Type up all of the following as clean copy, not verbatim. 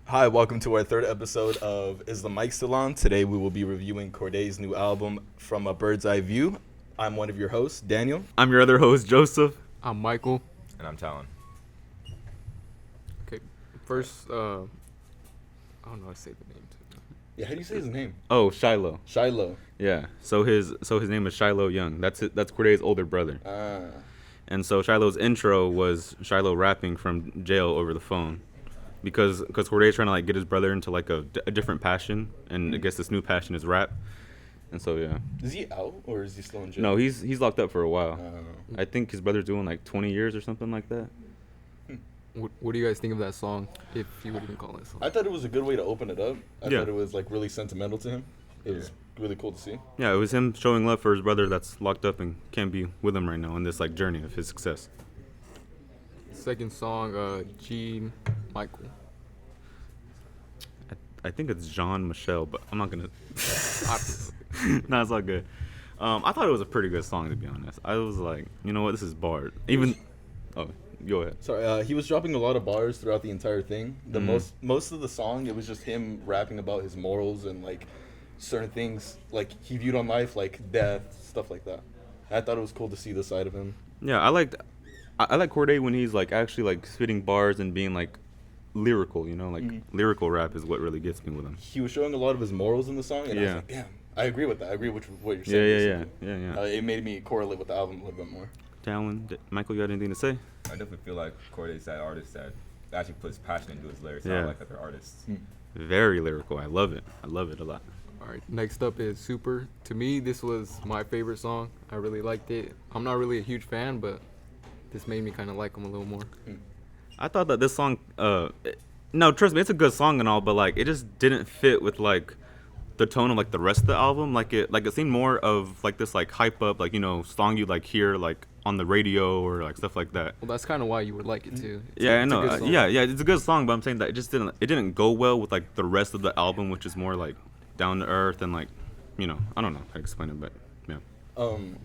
Hi, welcome to our third episode of Is the Mic Still On? Today we will be reviewing Corday's new album, From a Bird's Eye View. I'm one of your hosts, Daniel. I'm your other host, Joseph. I'm Michael. And I'm Talon. Okay, first, I don't know how to say the name. Yeah, how do you say his name? Oh, Shiloh. Shiloh. Yeah. So his name is Shiloh Young. That's it. That's Corday's older brother. And so Shiloh's intro was Shiloh rapping from jail over the phone, because Corday's trying to like get his brother into like a different passion, and I guess this new passion is rap. And so yeah. Is he out or is he still in jail? No, he's locked up for a while. Uh, I think his brother's doing like 20 years or something like that. What do you guys think of that song, if you would even call it a song? I thought it was a good way to open it up. I Yeah. thought it was like really sentimental to him. It was really cool to see. Yeah, it was him showing love for his brother that's locked up and can't be with him right now on this like journey of his success. Second song, Gene Michael. I think it's Jean Michel, but I'm not gonna. I- No, it's all good. I thought it was a pretty good song, to be honest. I was like, you know what, this is bars. Even, oh, go ahead. Sorry, he was dropping a lot of bars throughout the entire thing. The Mhm. most of the song, it was just him rapping about his morals and like certain things like he viewed on life, like death, stuff like that. I thought it was cool to see the side of him. Yeah, I like Corday when he's like actually like spitting bars and being like lyrical. You know, like lyrical rap is what really gets me with him. He was showing a lot of his morals in the song, and I was Yeah. like, damn, I agree with that. I agree with what you're Yeah, saying. yeah. It made me correlate with the album a little bit more. Talon, Michael, you got anything to say? I definitely feel like Corday's that artist that actually puts passion into his lyrics, Yeah. not like other artists. Very lyrical. I love it. I love it a lot. All right, next up is Super. To me, this was my favorite song. I really liked it. I'm not really a huge fan, but this made me kind of like him a little more. I thought that this song, no, trust me, it's a good song and all, but like it just didn't fit with like the tone of like the rest of the album. Like it seemed more of like this like hype up, like, you know, song you like hear like on the radio or like stuff like that. Well, that's kind of why you would like it too. Yeah, I it's a know. good song. Yeah, it's a good song, but I'm saying that it didn't go well with like the rest of the album, which is more like down to earth and like, you know, I don't know how to explain it, but yeah.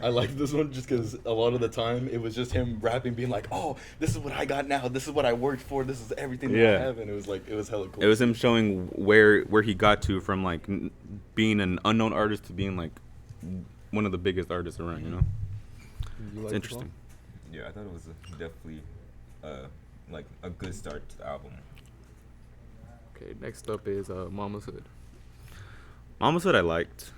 I like this one just because a lot of the time it was just him rapping, being like, "Oh, this is what I got now. This is what I worked for. This is everything that I Yeah. have," and it was hella cool. It was him showing where he got to from like being an unknown artist to being like one of the biggest artists around, you know. You like It's the interesting. song? Yeah, I thought it was definitely like a good start to the album. Okay, next up is Mama's Hood. Mama Said I liked.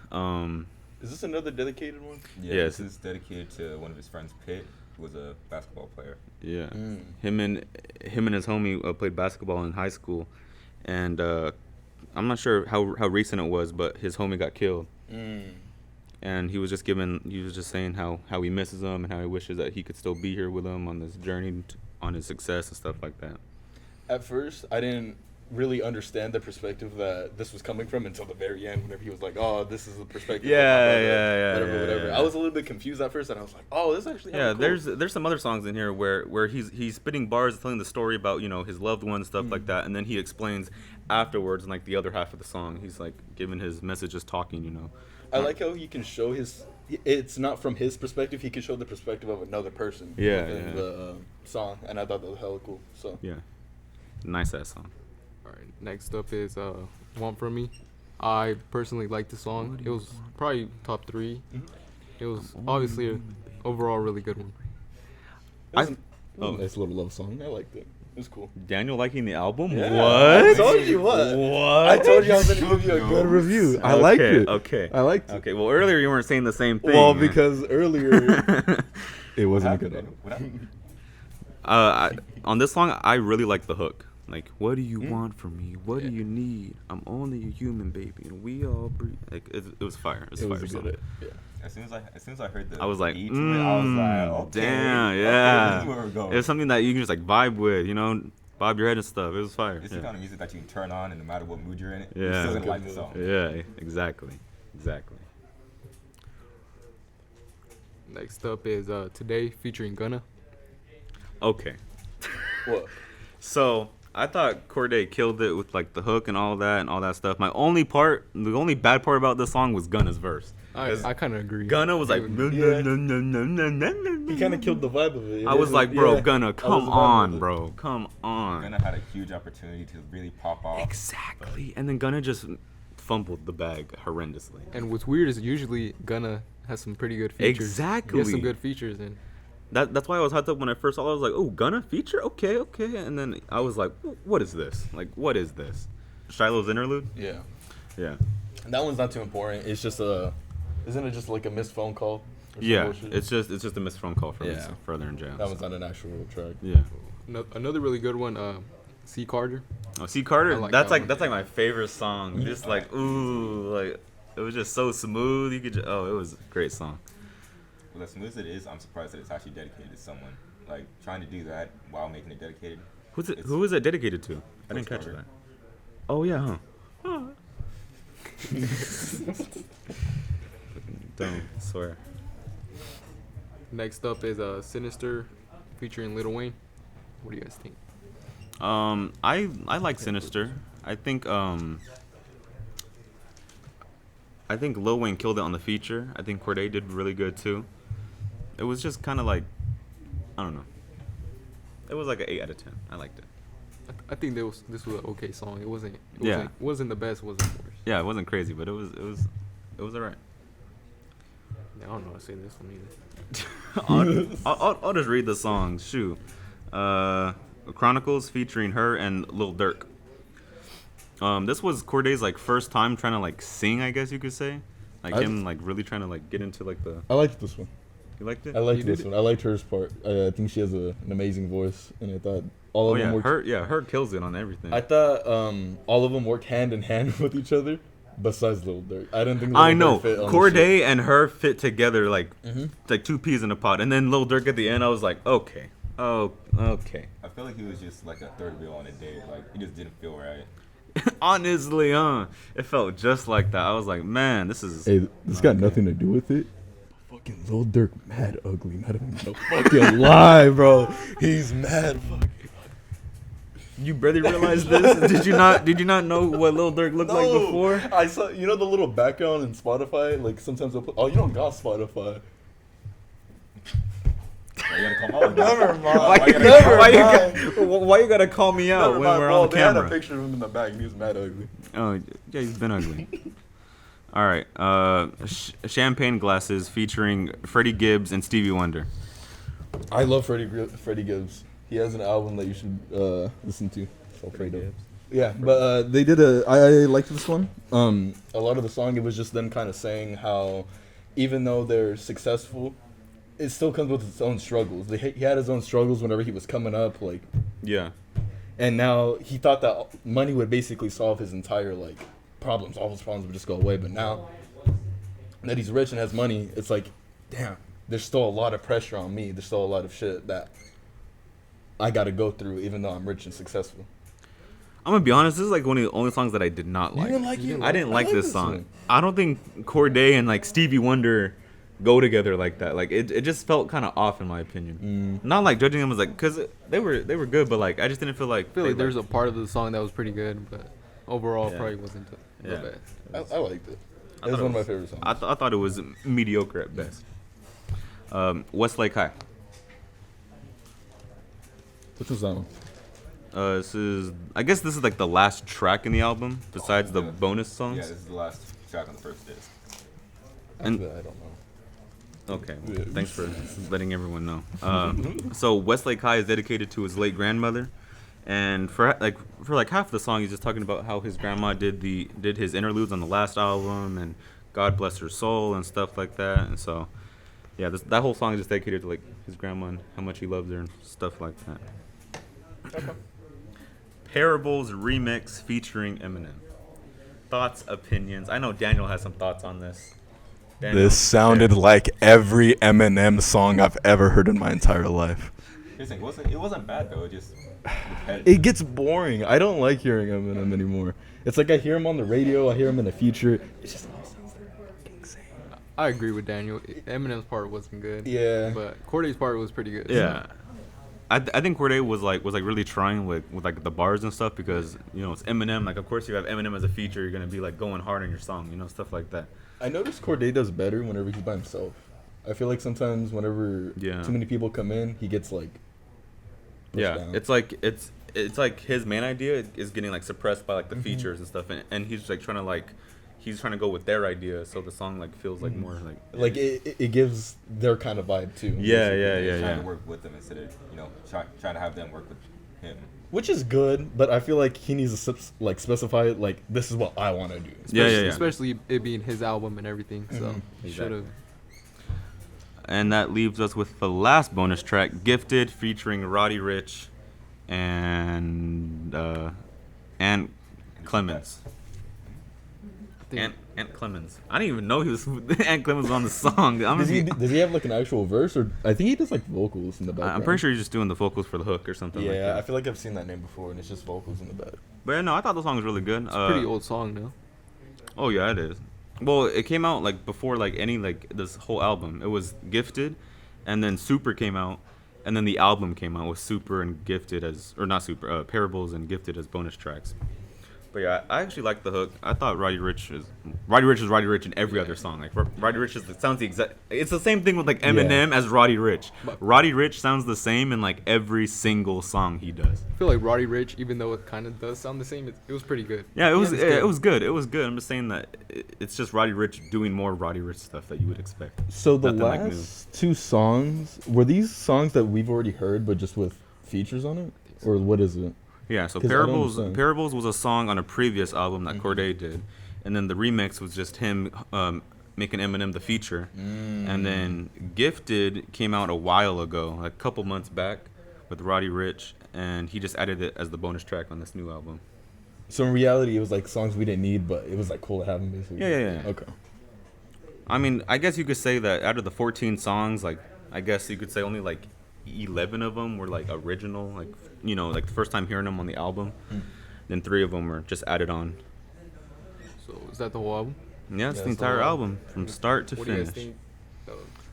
Is this another dedicated one? Yeah, Yes. this is dedicated to one of his friends, Pitt, who was a basketball player. Yeah, Mm. him and his homie played basketball in high school, and I'm not sure how recent it was, but his homie got killed, and he was just saying how he misses him and how he wishes that he could still be here with him on this journey on his success and stuff like that. At first, I didn't really understand the perspective that this was coming from until the very end, whenever he was like, "Oh, this is the perspective." of my brother," whatever. yeah. I was a little bit confused at first, and I was like, "Oh, this is actually Yeah, hella cool." there's some other songs in here where he's spitting bars, telling the story about, you know, his loved ones, stuff like that, and then he explains afterwards in like the other half of the song. He's like giving his messages, talking, you know. I like how he can show his. It's not from his perspective. He can show the perspective of another person. Yeah, within yeah. the song, and I thought that was hella cool. So Yeah, nice ass song. All right, next up is Want From Me. I personally liked the song. It was probably top 3. It was obviously an overall really good one. it was, I- it was a nice little love song. I liked it. It was cool. Daniel liking the album? Yeah, What? I told you what. What? I told you I was gonna give you a good review. I liked it. Okay. I liked it. Okay. Well, earlier you weren't saying the same thing. Well, because earlier it What wasn't a happened? good album. What happened? On this song, I really like the hook. Like, what do you want from me? What do you need? I'm only a human, baby, and we all breathe. Like, it was fire. It was a fire song. Yeah. As soon as I heard the I was like, beat to it, I was like, okay, damn, okay, yeah. this is where we're going. It was something that you can just like vibe with, you know, bob your head and stuff. It was fire. It's the Yeah. kind of music that you can turn on, and no matter what mood you're in, Yeah. you still Good gonna like the mood. song. Yeah, exactly. Next up is Today featuring Gunna. Okay. What? So I thought Corday killed it with like the hook and all that stuff. The only bad part about this song was Gunna's verse. I kind of agree. Gunna was like, He kind of killed the vibe of it. I was like, bro, Yeah. Gunna, That come was the vibe on, of it. bro, come on. Gunna had a huge opportunity to really pop off. Exactly. And then Gunna just fumbled the bag horrendously. And what's weird is usually Gunna has some pretty good features. Exactly. He has some good features, and That's why I was hyped up when I first saw it. I was like, oh, Gunna feature? Okay. And then I was like, what is this? Like, what is this? Shiloh's interlude? Yeah. Yeah. And that one's not too important. It's just isn't it just like a missed phone call? Or some Yeah. bullshit? It's just a missed phone call from Yeah. further in jail. That one's not an actual track. Yeah. another really good one, C. Carter. Oh, see Carter, I like that's that like one. that's like my favorite song. Just like like it was just so smooth. You could it was a great song. Well, as smooth as it is, I'm surprised that it's actually dedicated to someone. Like, trying to do that while making it dedicated. Who is it dedicated to? I didn't catch Carter. that. Oh yeah, huh? Don't swear. Next up is Sinister featuring Lil Wayne. What do you guys think? I like Sinister. I think Lil Wayne killed it on the feature. I think Corday did really good too. It was just kind of like, I don't know. It was like an 8 out of 10. I liked it. I think this was an okay song. It wasn't the best, wasn't the worst. Yeah, it wasn't crazy, but it was alright. I don't know how to say this one either. I'll just read the songs. Shoot. Chronicles featuring her and Lil Durk. This was Corday's like first time trying to like sing, I guess you could say. Like him like really trying to like get into like the. I liked this one. You liked it? I liked You this did one. I liked hers part. I think she has an amazing voice, and I thought all Oh of them yeah, worked. her kills it on everything. I thought all of them worked hand in hand with each other, besides Lil Durk. I didn't think. Lil I Durk know fit on the shit. Corday and her fit together like Mhm. like two peas in a pod, and then Lil Durk at the end. I was like, okay, oh okay. I feel like he was just like a third wheel on a day. Like, he just didn't feel right. Honestly, it felt just like that. I was like, man, this is. Hey, this got nothing to do with it. Fucking Lil Durk, mad ugly. Not even no fucking lie, bro. He's mad fucking. You barely realized this? Did you not know what Lil Durk looked like before? I saw. You know the little background in Spotify. Like sometimes they'll put. Oh, you don't got Spotify. Why you gotta call him out? Never mind. Why you gotta call me out when we're on the They had a camera? picture of him in the back, and he was mad ugly. Oh yeah, he's been ugly. All right, Champagne Glasses featuring Freddie Gibbs and Stevie Wonder. I love Freddie Gibbs. He has an album that you should listen to. Alfredo. Yeah, but they did I liked this one. A lot of the song, it was just them kind of saying how, even though they're successful, it still comes with its own struggles. He had his own struggles whenever he was coming up, like, Yeah. and now he thought that money would basically solve his entire like problems. All his problems would just go away. But now that he's rich and has money, it's like, damn, there's still a lot of pressure on me. There's still a lot of shit that I got to go through, even though I'm rich and successful. I'm gonna be honest. This is like one of the only songs that I did not like. didn't like it? I didn't I like like this this song. one. I don't think Corday and like Stevie Wonder go together like that. Like it just felt kind of off in my opinion. Not like judging them as like because they were good, but like I just didn't feel like. I feel like there's a part of the song that was pretty good, but overall Yeah. probably wasn't the Yeah. best. I liked it. I It was thought one of it my favorite songs. I thought it was mediocre at best. Westlake High. Which was that one? I guess this is like the last track in the album besides the yeah. bonus songs. Yeah, this is the last track on the first disc. And- After that, I don't know. Okay, Yeah. thanks for letting everyone know. So Westlake High is dedicated to his late grandmother, and for half the song, he's just talking about how his grandma did his interludes on the last album, and God bless her soul and stuff like that. And so, yeah, that whole song is just dedicated to like his grandma and how much he loves her and stuff like that. Parables remix featuring Eminem. Thoughts, opinions. I know Daniel has some thoughts on this. Daniel, This sounded like every Eminem song I've ever heard in my entire life. Here's the thing, it wasn't bad though. It just repetitive. It gets boring. I don't like hearing Eminem anymore. It's like I hear him on the radio, I hear him in the future. It's just all sounds fucking same. I agree with Daniel. Eminem's part wasn't good. Yeah. But Corday's part was pretty good. Yeah. I think Cordae was like really trying with like the bars and stuff because you know it's Eminem. Like of course you have Eminem as a feature, you're gonna be like going hard on your song, you know, stuff like that. I noticed Cordae does better whenever he's by himself. I feel like sometimes whenever Yeah. too many people come in, he gets like pushed Yeah, down. it's like his main idea is getting like suppressed by like the features and stuff, and he's like trying to go with their idea, so the song like feels like more like it gives their kind of vibe too. yeah, Trying to work with them instead of trying to have them work with him. Which is good, but I feel like he needs to specify it like this is what I want to do. Yeah. Especially it being his album and everything. So he should have. And that leaves us with the last bonus track, Gifted, featuring Roddy Ricch and Ant Clemens. Ant Clemens. I didn't even know he was Ant Clemens was on the song. Does he have like an actual verse, or I think he does like vocals in the background? I'm pretty sure he's just doing the vocals for the hook or something like Yeah, that. I feel like I've seen that name before, and it's just vocals in the back. But yeah, no, I thought the song was really good. It's a pretty old song, no? Oh yeah, it is. Well, it came out like before like any like this whole album. It was Gifted, and then Super came out, and then the album came out with Super and Gifted as, or not Super, Parables and Gifted as bonus tracks. But yeah, I actually liked the hook. I thought Roddy Ricch is Roddy Ricch in every other song. Like Roddy Ricch sounds the exact. It's the same thing with like Eminem as Roddy Ricch. Roddy Ricch sounds the same in like every single song he does. I feel like Roddy Ricch, even though it kind of does sound the same, it was pretty good. Yeah, it was good. it was good. It was good. I'm just saying that it's just Roddy Ricch doing more Roddy Ricch stuff that you would expect. So the Nothing like new. last two songs, were these songs that we've already heard, but just with features on it, or what is it? Yeah, so 'Cause I don't Parables understand. Parables was a song on a previous album that Cordae did, and then the remix was just him making Eminem the feature, and then Gifted came out a while ago, like a couple months back, with Roddy Ricch, and he just added it as the bonus track on this new album. So in reality, it was like songs we didn't need, but it was like cool to have them basically. Yeah. Okay. I mean, I guess you could say that out of the 14 songs, like I guess you could say only like 11 of them were like original, like you know, like the first time hearing them on the album. Then 3 of them were just added on. So is that the whole album? Yeah, it's Yeah, the it's the entire whole album from start to What do you finish. guys think?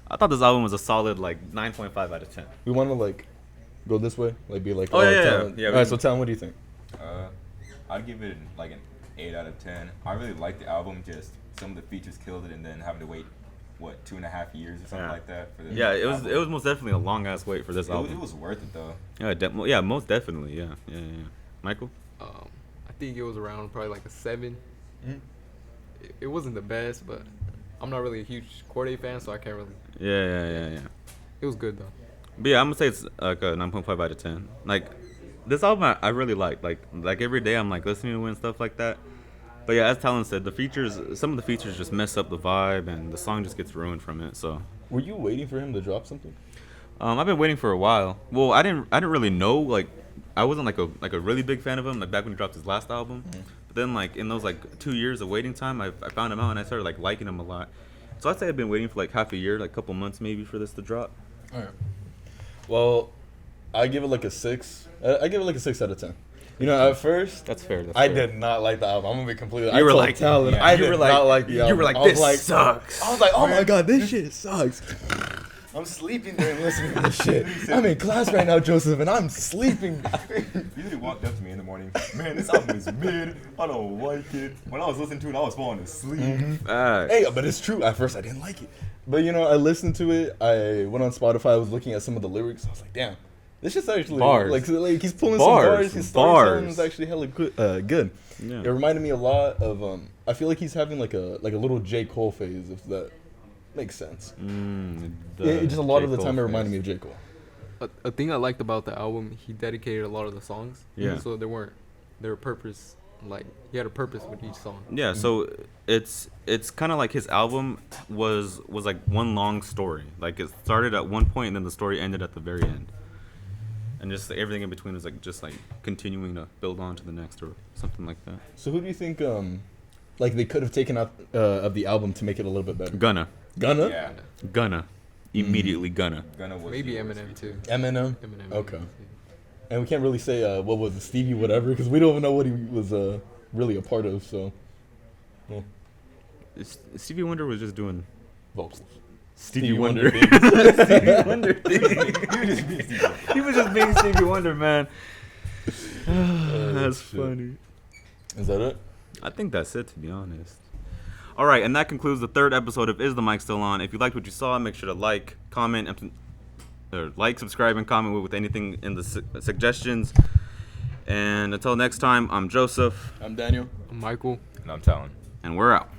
I thought this album was a solid like 9.5 out of 10. We want to like go this way, like be like. Oh, yeah, Talon. yeah. All right, so Talon, what do you think? I'd give it like an 8 out of 10. I really liked the album. Just some of the features killed it, and then having to wait 2.5 years or something Yeah. like that for the Yeah, it album. was most definitely a long ass wait for this album. It was worth it though. Yeah, most definitely. Yeah. Michael? I think it was around probably like a 7. Mhm. It wasn't the best, but I'm not really a huge Cordae fan, so I can't really. Yeah. It was good though. But yeah, I'm gonna say it's like a 9.5 out of 10. Like this album, I really like. Like every day, I'm like listening to it and stuff like that. But yeah, as Talon said, some of the features just mess up the vibe, and the song just gets ruined from it. So, Were you waiting for him to drop something? I've been waiting for a while. Well, I didn't really know. Like, I wasn't like a really big fan of him. Like back when he dropped his last album. But then like in those like 2 years of waiting time, I found him out and I started like liking him a lot. So I'd say I've been waiting for like half a year, like a couple months maybe for this to drop. All right. Well, I give it like a 6. I give it like a 6 out of 10. You know, at first, That's fair. I did not like the album. I'm gonna be completely. You were told like- Talon, yeah. I You did were like- not like the you album. were like, I was "This sucks." I was like, oh my god, this shit sucks. I'm sleeping during listening to this shit. I'm in class right now, Joseph, and I'm sleeping. You really walked up to me in the morning. Man, this album is mid. I don't like it. When I was listening to it, I was falling asleep. Hey, but it's true. At first, I didn't like it, but you know, I listened to it. I went on Spotify. I was looking at some of the lyrics. I was like, damn, this shit's actually Bars. like he's pulling Bars. some bars. His storytelling is actually hella good. Yeah. It reminded me a lot of I feel like he's having like a little J. Cole phase, if that makes sense. Just a lot of the time it reminded me of J. Cole. A thing I liked about the album, he dedicated a lot of the songs. Yeah. So they were purpose, like he had a purpose with each song. Yeah, so it's kind of like his album was like one long story. Like it started at one point and then the story ended at the very end. And just everything in between was like just like continuing to build on to the next or something like that. So who do you think like they could have taken out of the album to make it a little bit better? Gunna. Yeah. Immediately Gunna. Gunna was Maybe the Eminem too. Eminem. Eminem. Okay. And we can't really say what was it, Stevie whatever, because we don't even know what he was really a part of. So Stevie Wonder was just doing vocals. Stevie Wonder. Stevie Wonder thing. He was just being Stevie Wonder, man. That's shit. funny. Is that it? I think that's it, to be honest. All right, and that concludes the third episode of Is the Mic Still On? If you liked what you saw, make sure to like, comment, or like, subscribe, and comment with anything in the suggestions. And until next time, I'm Joseph. I'm Daniel. Michael. And I'm telling. And we're out.